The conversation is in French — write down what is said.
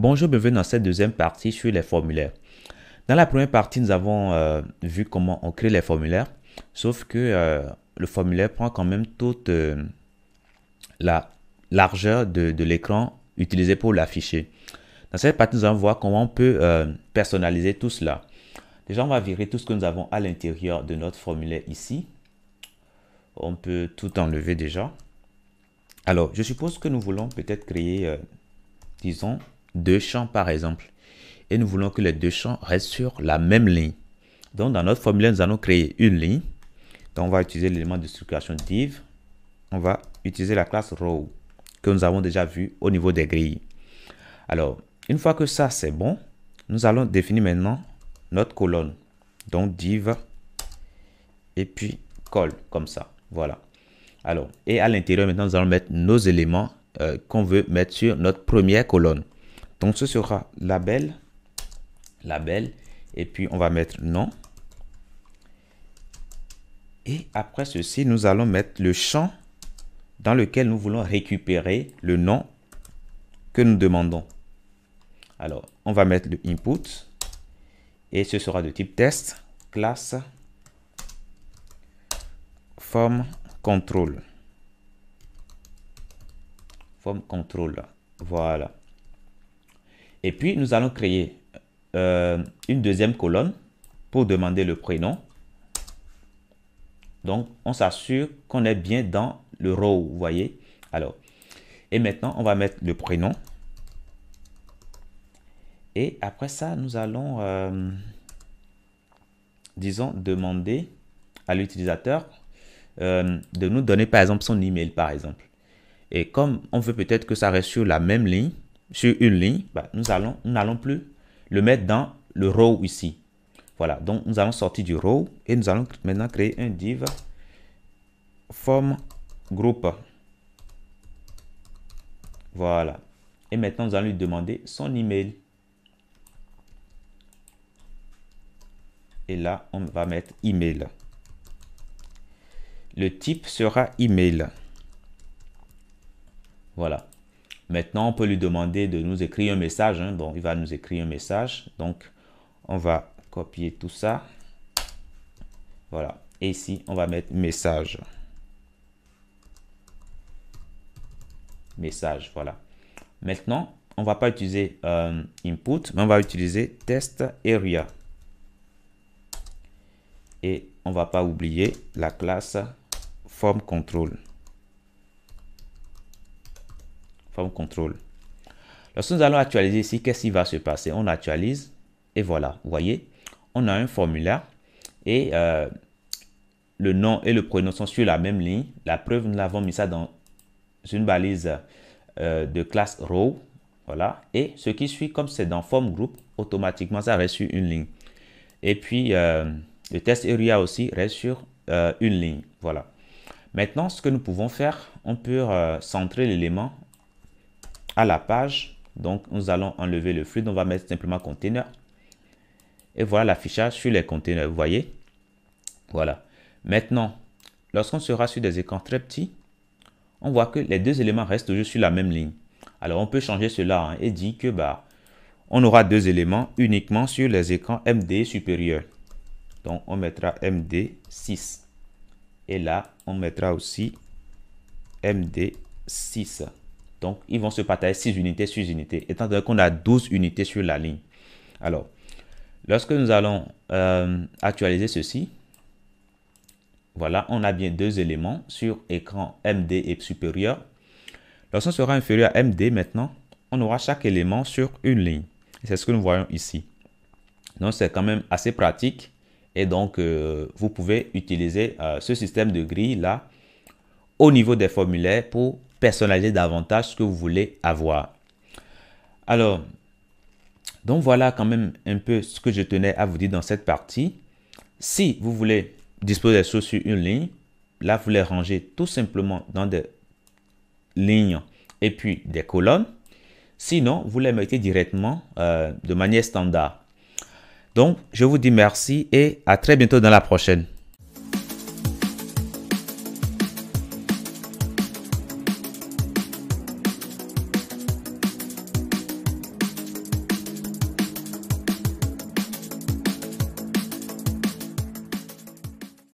Bonjour, bienvenue dans cette deuxième partie sur les formulaires. Dans la première partie, nous avons vu comment on crée les formulaires, sauf que le formulaire prend quand même toute la largeur de l'écran utilisé pour l'afficher. Dans cette partie, nous allons voir comment on peut personnaliser tout cela. Déjà, on va virer tout ce que nous avons à l'intérieur de notre formulaire ici. On peut tout enlever déjà. Alors, je suppose que nous voulons peut-être créer, disons, deux champs par exemple. Et nous voulons que les deux champs restent sur la même ligne. Donc, dans notre formulaire, nous allons créer une ligne. Donc, on va utiliser l'élément de structuration div. On va utiliser la classe row que nous avons déjà vu au niveau des grilles. Alors, une fois que ça, c'est bon, nous allons définir maintenant notre colonne. Donc, div et puis col, comme ça. Voilà. Alors, et à l'intérieur, maintenant, nous allons mettre nos éléments qu'on veut mettre sur notre première colonne. Donc, ce sera label, et puis on va mettre nom. Et après ceci, nous allons mettre le champ dans lequel nous voulons récupérer le nom que nous demandons. Alors, on va mettre le input, et ce sera de type test, classe, form control. Form control, voilà. Et puis, nous allons créer une deuxième colonne pour demander le prénom. Donc, on s'assure qu'on est bien dans le row, vous voyez. Alors, et maintenant, on va mettre le prénom. Et après ça, nous allons, disons, demander à l'utilisateur de nous donner, par exemple, son email, par exemple. Et comme on veut peut-être que ça reste sur la même ligne, sur une ligne, nous n'allons plus le mettre dans le row ici. Voilà, donc nous allons sortir du row et nous allons maintenant créer un div form group. Voilà. Et maintenant, nous allons lui demander son email. Et là, on va mettre email. Le type sera email. Voilà. Maintenant, on peut lui demander de nous écrire un message. Bon, il va nous écrire un message. Donc, on va copier tout ça. Voilà. Et ici, on va mettre message. Message, voilà. Maintenant, on ne va pas utiliser input, mais on va utiliser test area. Et on ne va pas oublier la classe form control. Contrôle. Lorsque nous allons actualiser ici, qu'est-ce qui va se passer? On actualise et voilà, vous voyez, on a un formulaire et le nom et le prénom sont sur la même ligne. La preuve, nous l'avons mis ça dans une balise de classe row. Voilà, et ce qui suit, comme c'est dans form group, automatiquement ça reste sur une ligne. Et puis le test area aussi reste sur une ligne. Voilà. Maintenant, ce que nous pouvons faire, on peut centrer l'élément à la page. Donc, nous allons enlever le flux. On va mettre simplement container. Et voilà l'affichage sur les containers. Vous voyez? Voilà. Maintenant, lorsqu'on sera sur des écrans très petits, on voit que les deux éléments restent toujours sur la même ligne. Alors, on peut changer cela et dire que on aura deux éléments uniquement sur les écrans MD supérieurs. Donc, on mettra MD6. Et là, on mettra aussi MD6. Donc, ils vont se partager 6 unités sur unités, étant donné qu'on a 12 unités sur la ligne. Alors, lorsque nous allons actualiser ceci, voilà, on a bien deux éléments sur écran MD et supérieur. Lorsqu'on sera inférieur à MD maintenant, on aura chaque élément sur une ligne. C'est ce que nous voyons ici. Donc, c'est quand même assez pratique. Et donc, vous pouvez utiliser ce système de grille là au niveau des formulaires pour personnaliser davantage ce que vous voulez avoir. Alors, donc voilà quand même un peu ce que je tenais à vous dire dans cette partie. Si vous voulez disposer des choses sur une ligne, là vous les rangez tout simplement dans des lignes et puis des colonnes. Sinon, vous les mettez directement de manière standard. Donc, je vous dis merci et à très bientôt dans la prochaine.